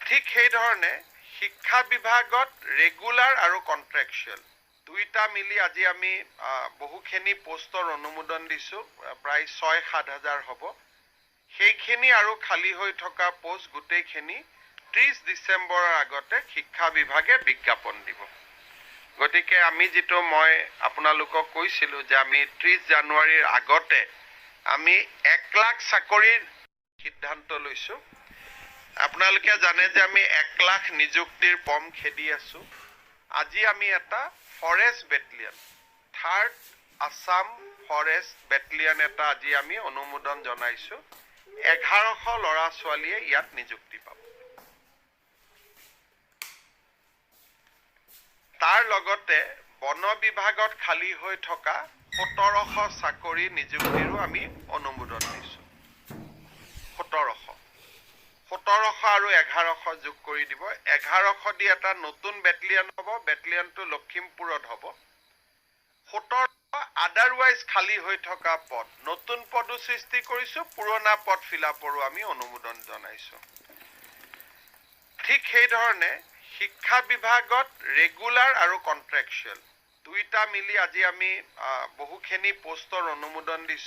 ঠিক সেই ধৰণে শিক্ষা বিভাগত ৰেগুলাৰ আৰু কন্ট্ৰেকচুৱেল দুইটা মিলি আজি আমি বহুখিনি পোষ্টৰ অনুমোদন দিছো প্ৰায় 6-7 হাজাৰ হ'ব সেইখিনি আৰু খালী হৈ থকা পোষ্ট গোটেইখিনি 30 ডিসেম্বৰৰ আগতে শিক্ষা বিভাগে বিজ্ঞাপন দিব গতিকে আমি যেটো মই আপোনালোকক কৈছিলো যে আমি 30 জানুৱাৰীৰ আগতে আমি 1 লাখ চাকৰিৰ সিদ্ধান্ত লৈছো আপোনালোকে জানে যে আমি 1 লাখ নিযুক্তিৰ পম খেদি আছো আজি আমি এটা forest battalion third Assam forest battalion এটা আজি আমি অনুমোদন জনাইছো 1100 লৰা ছোৱালীয়ে ইয়াত নিযুক্তি পাব তাৰ লগতে বন বিভাগত খালী হৈ থকা 1700 চাকৰি নিযুক্তিৰো আমি অনুমোদন দিছো 1700 আৰু 1100 যোগ কৰি দিব 1100 দি এটা নতুন বেটেলিয়ন হ'ব বেটেলিয়নটো লখিমপুৰত হ'ব 1700 আদাৰৱাইজ খালী হৈ থকা পদ নতুন পদো সৃষ্টি কৰিছো পুৰণা পদ ফিলাপৰো আমি অনুমোদন জনাইছো ঠিক সেই ধৰণে শিক্ষা বিভাগত ৰেগুলাৰ আৰু কন্ট্ৰেকচুৱেল দুইটা মিলি আজি আমি বহুখিনি পোষ্টৰ অনুমোদন দিছো